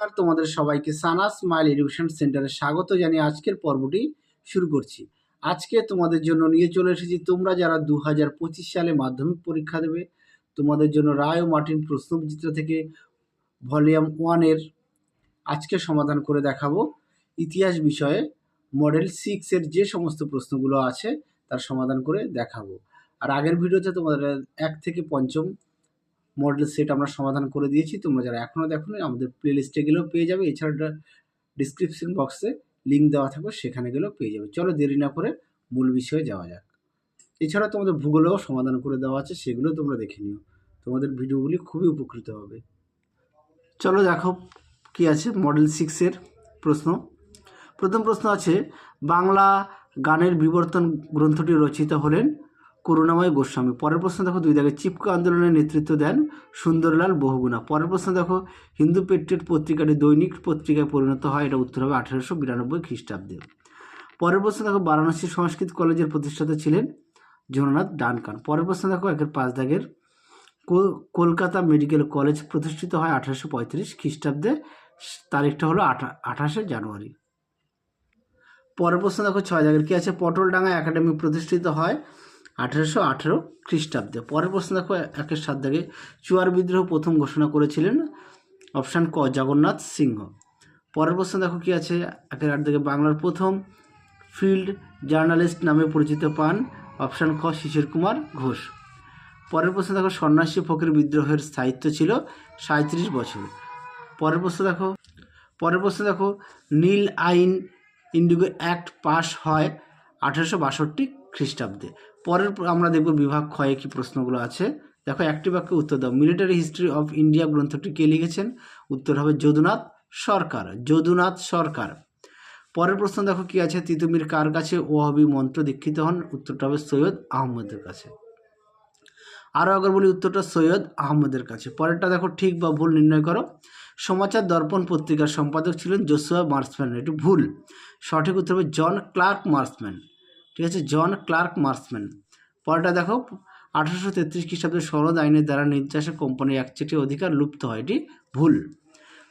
আর তোমাদের সবাইকে সানা smile education সেন্টারে স্বাগত জানিয়ে আজকের পর্বটি শুরু করছি। আজকে তোমাদের জন্য নিয়ে চলে এসেছি তোমরা যারা 2025 সালে মাধ্যমিক পরীক্ষা দেবে, তোমাদের জন্য রায় ও মার্টিন প্রশ্নবিচিত্র থেকে ভলিউম 1 এর আজকে সমাধান করে দেখাবো। ইতিহাস বিষয়ে মডেল 6 এর যে সমস্ত প্রশ্নগুলো আছে তার সমাধান করে দেখাবো। আর আগের ভিডিওতে তোমাদের 1 থেকে 5ম মডেল সেট আমরা সমাধান করে দিয়েছি। তোমরা যারা এখনও দেখোনি আমাদের প্লেলিস্টে গেলেও পেয়ে যাবে, এছাড়া ডিসক্রিপশন বক্সে লিঙ্ক দেওয়া থাকবে, সেখানে গেলেও পেয়ে যাবে। চলো দেরি না করে মূল বিষয়ে যাওয়া যাক। এছাড়া তোমাদের ভূগোলেও সমাধান করে দেওয়া আছে, সেগুলো তোমরা দেখে নিও, তোমাদের ভিডিওগুলি খুবই উপকৃত হবে। চলো দেখো কি আছে মডেল 6 এর প্রশ্ন। প্রথম প্রশ্ন আছে, বাংলা গানের বিবর্তন গ্রন্থটি রচিত হলেন করুণাময় গোস্বামী। পরের প্রশ্ন দেখো 2 দাগে, চিপকো আন্দোলনের নেতৃত্ব দেন সুন্দরলাল বহুগুণা। পরের প্রশ্ন দেখো, হিন্দু পেট্রিয়ট পত্রিকাটি দৈনিক পত্রিকায় পরিণত হয়, এটা উত্তর হবে 1892 খ্রিস্টাব্দে। পরের প্রশ্ন দেখো, বারাণসী সংস্কৃত কলেজের প্রতিষ্ঠাতা ছিলেন জগন্নাথ ডানকান। পরের প্রশ্ন দেখো 1-5 দাগের, কলকাতা মেডিকেল কলেজ প্রতিষ্ঠিত হয় 1835 খ্রিস্টাব্দে, তারিখটা হলো 28শে জানুয়ারি। পরের প্রশ্ন দেখো 6 দাগের, কি আছে, পটলডাঙ্গা একাডেমি প্রতিষ্ঠিত হয় 1818 খ্রিস্টাব্দে। পরের প্রশ্ন দেখো 1-7 দাগে, চুয়ার বিদ্রোহ প্রথম ঘোষণা করেছিলেন, অপশান ক জগন্নাথ সিংহ। পরের প্রশ্ন দেখো কি আছে 1-8 দাগে, বাংলার প্রথম ফিল্ড জার্নালিস্ট নামে পরিচিত পান, অপশান খ শিশির কুমার ঘোষ। পরের প্রশ্ন দেখো, সন্ন্যাসী ফকির বিদ্রোহের স্থায়িত্ব ছিল 37 বছর। পরের প্রশ্ন দেখো, নীল আইন ইন্ডিগো অ্যাক্ট পাস হয় 1862 খ্রিস্টাব্দে। পরের আমরা দেখব বিভাগ ক্ষয়ে কি প্রশ্নগুলো আছে। দেখো একটি বাক্যে উত্তর দাও। মিলিটারি হিস্ট্রি অফ ইন্ডিয়া গ্রন্থটি কে লিখেছেন, উত্তর হবে যদুনাথ সরকার। পরের প্রশ্ন দেখো কি আছে, তিতুমির কার কাছে ওয়াহাবি মন্ত্র দীক্ষিত হন, উত্তরটা হবে সৈয়দ আহমদের কাছে। আরও একবার বলি, উত্তরটা সৈয়দ আহমদের কাছে। পরেরটা দেখো, ঠিক বা ভুল নির্ণয় করো। সমাচার দর্পণ পত্রিকার সম্পাদক ছিলেন জোসুয়া মার্সম্যান, এটি ভুল। সঠিক উত্তর হবে জন ক্লার্ক মার্সম্যান। ঠিক আছে, জন ক্লার্ক মার্সম্যান। পরেরটা দেখো, 1833 খ্রিস্টাব্দে সনদ আইনের দ্বারা নির্যাসে কোম্পানির একচেটিয়া অধিকার লুপ্ত হয়, এটি ভুল।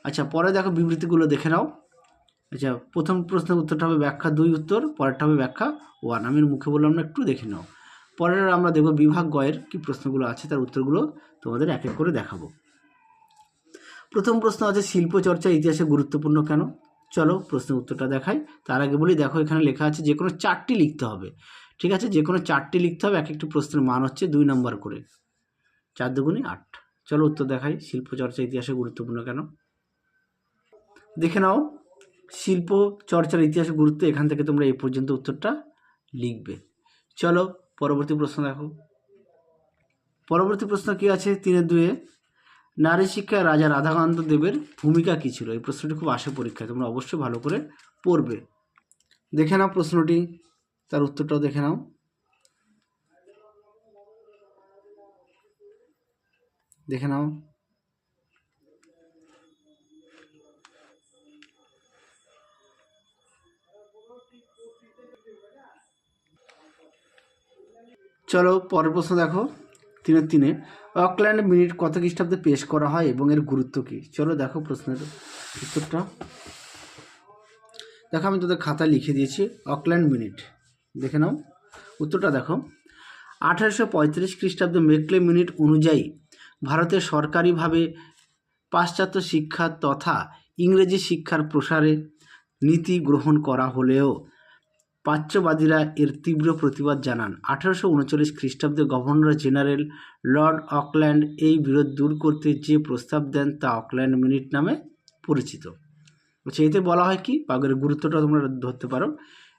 আচ্ছা, পরে দেখো বিবৃতিগুলো দেখে নাও। আচ্ছা, প্রথম প্রশ্নের উত্তরটা হবে ব্যাখ্যা 2 উত্তর, পরেরটা হবে ব্যাখ্যা 1। আমি মুখে বললাম না, একটু দেখে নাও। পরের আমরা দেখব বিভাগ গয়ের কি প্রশ্নগুলো আছে, তার উত্তরগুলো তোমাদের এক এক করে দেখাবো। প্রথম প্রশ্ন আছে, শিল্প চর্চা ইতিহাসে গুরুত্বপূর্ণ কেন। চলো প্রশ্নের উত্তরটা দেখাই। তার আগে বলি, দেখো এখানে লেখা আছে যে কোনো 4টি লিখতে হবে। ঠিক আছে, যে কোনো 4টি লিখতে হবে। এক একটি প্রশ্নের মান হচ্ছে 2 নম্বর করে, 4 দুগুণে 8। চলো উত্তর দেখাই, শিল্প চর্চা ইতিহাসে গুরুত্বপূর্ণ কেন। দেখে নাও, শিল্প চর্চার ইতিহাসে গুরুত্ব, এখান থেকে তোমরা এই পর্যন্ত উত্তরটা লিখবে। চলো পরবর্তী প্রশ্ন দেখো। পরবর্তী প্রশ্ন কি আছে 3-2, নারী শিক্ষায় রাজা রাধাকান্ত দেবের ভূমিকা কী ছিল। এই প্রশ্নটি খুব আসে পরীক্ষায়, তোমরা অবশ্যই ভালো করে পড়বে। দেখে নাও প্রশ্নটি, তার উত্তরটাও দেখে নাও। দেখে নাও, চলো পরের প্রশ্ন দেখো 3-3, অকল্যান্ড মিনিট কত খ্রিস্টাব্দে পেশ করা হয় এবং এর গুরুত্ব কী। চলো দেখো প্রশ্নের উত্তরটা। দেখো আমি তোদের খাতায় লিখে দিয়েছি অকল্যান্ড মিনিট, দেখে নাও উত্তরটা। দেখো 1835 খ্রিস্টাব্দে মেকলে মিনিট অনুযায়ী ভারতে সরকারিভাবে পাশ্চাত্য শিক্ষা তথা ইংরেজি শিক্ষার প্রসারে নীতি গ্রহণ করা হলেও প্রাচ্যবাদীরা এর তীব্র প্রতিবাদ জানান। 1839 খ্রিস্টাব্দে গভর্নর জেনারেল লর্ড অকল্যান্ড এই বিরোধ দূর করতে যে প্রস্তাব দেন তা অকল্যান্ড মিনিট নামে পরিচিত। আচ্ছা, এতে বলা হয় কি, বা এর গুরুত্বটা তোমরা ধরতে পারো।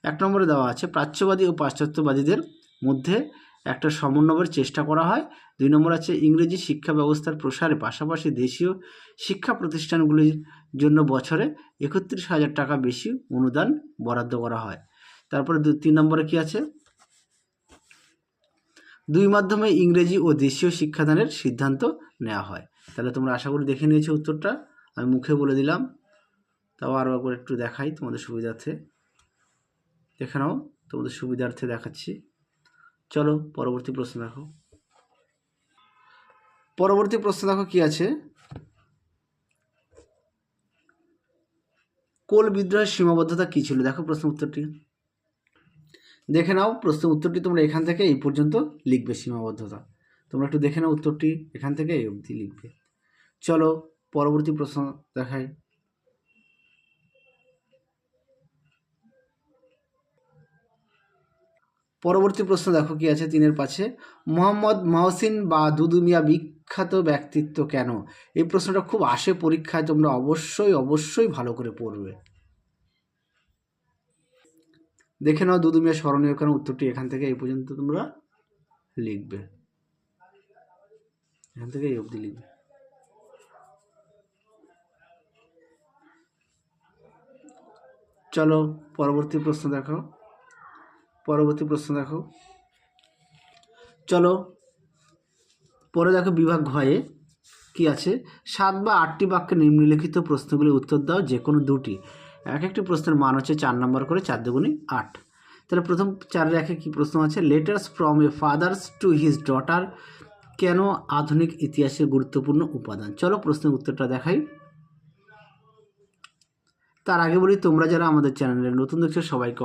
1 নম্বরে দেওয়া আছে, প্রাচ্যবাদী ও পাশ্চাত্যবাদীদের মধ্যে একটা সমন্বয়ের চেষ্টা করা হয়। 2 নম্বর আছে, ইংরেজি শিক্ষা ব্যবস্থার প্রসারে পাশাপাশি দেশীয় শিক্ষা প্রতিষ্ঠানগুলির জন্য বছরে 31,000 টাকা বেশি অনুদান বরাদ্দ করা হয়। তারপরে 3 নম্বরে কি আছে, 2 মাধ্যমে ইংরেজি ও দেশীয় শিক্ষাদানের সিদ্ধান্ত নেওয়া হয়। তাহলে তোমরা আশা করি দেখে নিয়েছো উত্তরটা, আমি মুখে বলে দিলাম, তাও আরও একবার একটু দেখাই তোমাদের সুবিধার্থে। দেখে নাও, তোমাদের সুবিধার্থে দেখাচ্ছি। চলো পরবর্তী প্রশ্ন দেখো। পরবর্তী প্রশ্ন দেখো কি আছে, কোল বিদ্রোহের সীমাবদ্ধতা কী ছিল? দেখো প্রশ্ন উত্তরটি, দেখে নাও প্রশ্ন উত্তরটি। তোমরা এখান থেকে এই পর্যন্ত লিখবে সীমাবদ্ধতা। তোমরা একটু দেখে নাও উত্তরটি, এখান থেকে এই অবধি লিখবে। চলো পরবর্তী প্রশ্ন দেখাই। পরবর্তী প্রশ্ন দেখো কি আছে 3-এর মোহাম্মদ মহসিন বা দুদু মিয়া বিখ্যাত ব্যক্তিত্ব কেন? এই প্রশ্নটা খুব আসে পরীক্ষায়, তোমরা অবশ্যই ভালো করে পড়বে। দেখে নাও দুদু মিয়া স্মরণীয় কেন? উত্তরটি এখান থেকে এই পর্যন্ত তোমরা লিখবে, এখান থেকে এই অবধি লিখবে। চলো পরবর্তী প্রশ্ন দেখো। চলো পরে দেখো বিভাগ ঘয়ে কি আছে, 7 বা 8টি বাক্যে নিম্নলিখিত প্রশ্নগুলি উত্তর দাও, যে কোনো দুটি। এক একটি প্রশ্নের মান হচ্ছে 4 নম্বর করে, 4 দুগুণে 8। তাহলে প্রথম 4-এ কি প্রশ্ন আছে, letters from a father's two his daughter কেন আধুনিক ইতিহাসের গুরুত্বপূর্ণ উপাদান? চলো প্রশ্নের উত্তরটা দেখাই। তার আগে বলি, তোমরা যারা আমাদের চ্যানেলে নতুন দেখছো সবাইকে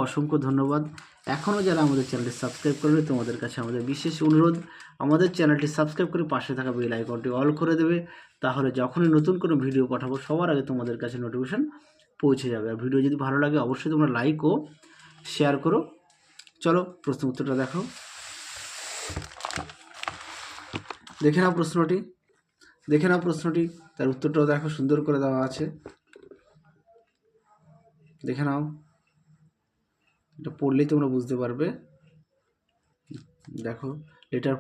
অসংখ্য ধন্যবাদ। এখনও যারা আমাদের চ্যানেলটি সাবস্ক্রাইব করবে, তোমাদের কাছে আমাদের বিশেষ অনুরোধ, আমাদের চ্যানেলটি সাবস্ক্রাইব করে পাশে থাকা বেল আইকনটি অল করে দেবে। তাহলে যখনই নতুন কোনো ভিডিও পাঠাবো সবার আগে তোমাদের কাছে নোটিফিকেশন পৌঁছে যাবে। আর ভিডিও যদি ভালো লাগে অবশ্যই তোমরা লাইক ও শেয়ার করো। চলো প্রশ্ন উত্তরটা দেখো। দেখে নাও প্রশ্নটি, তার উত্তরটাও দেখো, সুন্দর করে দেওয়া আছে। দেখে নাও, এটা পড়লেই তোমরা বুঝতে পারবে। দেখো, letter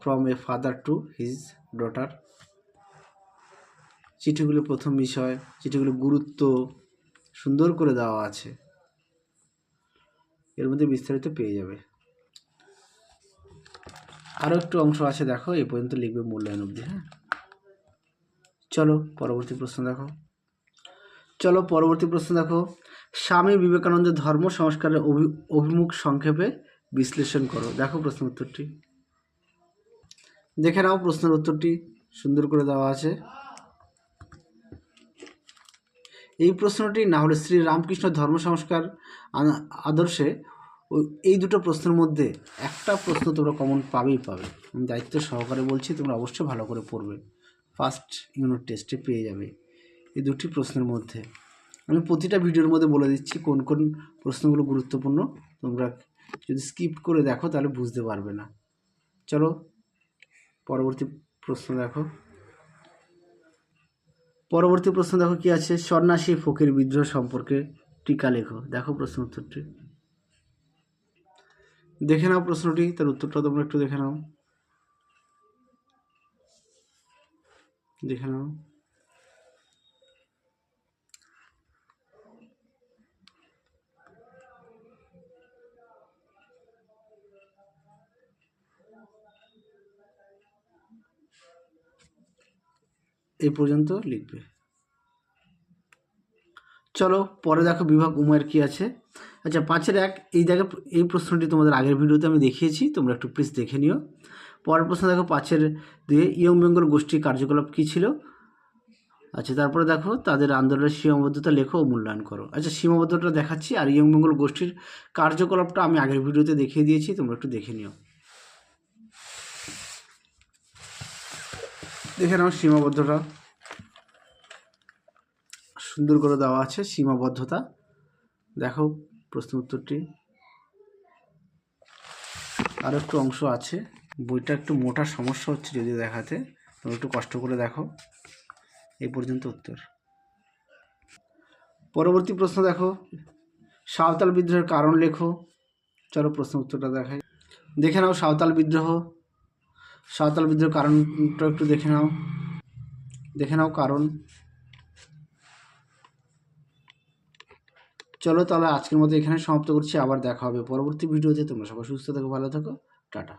from a father to his daughter, চিঠিগুলো প্রথম বিষয়, চিঠিগুলো গুরুত্ব সুন্দর করে দেওয়া আছে, এর মধ্যে বিস্তারিত পেয়ে যাবে। আরও একটু অংশ আছে, দেখো এই পর্যন্ত লিখবে মূল্যায়ন অবধি। হ্যাঁ, চলো পরবর্তী প্রশ্ন দেখো। স্বামী বিবেকানন্দের ধর্ম সংস্কারের অভিমুখ সংক্ষেপে বিশ্লেষণ করো। দেখো প্রশ্ন উত্তরটি, দেখে নাও প্রশ্নের উত্তরটি, সুন্দর করে দেওয়া আছে। এই প্রশ্নটি না হলে শ্রী রামকৃষ্ণ ধর্ম সংস্কার আদর্শে, এই দুটো প্রশ্নের মধ্যে একটা প্রশ্ন তোমরা কমন পাবে। আমি দায়িত্ব সহকারে বলছি, তোমরা অবশ্যই ভালো করে পড়বে। ফার্স্ট ইউনিট টেস্টে পেয়ে যাবে এই দুটি প্রশ্নের মধ্যে। আমি প্রতিটা ভিডিওর মধ্যে বলে দিচ্ছি কোন কোন প্রশ্নগুলো গুরুত্বপূর্ণ। তোমরা যদি স্কিপ করে দেখো তাহলে বুঝতে পারবে না। চলো পরবর্তী প্রশ্ন দেখো। কি আছে, সন্ন্যাসী ফকির বিদ্রোহ সম্পর্কে টিকা লেখো। দেখো প্রশ্ন উত্তরটি, দেখে নাও প্রশ্নটি, তার উত্তরটা তোমরা একটু দেখে নাও। এই পর্যন্ত লিখবে। চলো পরে দেখো বিভাগ উমের কি আছে। আচ্ছা 5-1 এই প্রশ্নটি তোমাদের আগের ভিডিওতে আমি দেখিয়েছি, তোমরা একটু প্লিজ দেখে নিও। পরের প্রশ্ন দেখো 5-2 ইয়ং বেঙ্গল গোষ্ঠীর কার্যকলাপ কী ছিল। আচ্ছা তারপরে দেখো তাদের আন্দোলনের সীমাবদ্ধতা লেখো ও মূল্যায়ন করো। আচ্ছা সীমাবদ্ধতা দেখাচ্ছি, আর ইয়ং বেঙ্গল গোষ্ঠীর কার্যকলাপটা আমি আগের ভিডিওতে দেখিয়ে দিয়েছি, তোমরা একটু দেখে নিও। দেখে নাও সীমাবদ্ধতা, সুন্দর করে দেওয়া আছে সীমাবদ্ধতা। দেখো প্রশ্ন উত্তরটি, আর একটু অংশ আছে, বইটা একটু মোটা সমস্যা হচ্ছে যদি দেখাতে, তোমরা একটু কষ্ট করে দেখো। এই পর্যন্ত উত্তর। পরবর্তী প্রশ্ন দেখো, সাঁওতাল বিদ্রোহের কারণ লেখো। চলো প্রশ্ন উত্তরটা দেখাই। দেখে নাও সাঁওতাল বিদ্রোহ কারণটা একটু দেখে নাও কারণ। চলো তাহলে আজকের মতো এখানে সমাপ্ত করছি, আবার দেখা হবে পরবর্তী ভিডিওতে। তোমরা সবাই সুস্থ থাকো, ভালো থাকো, টাটা।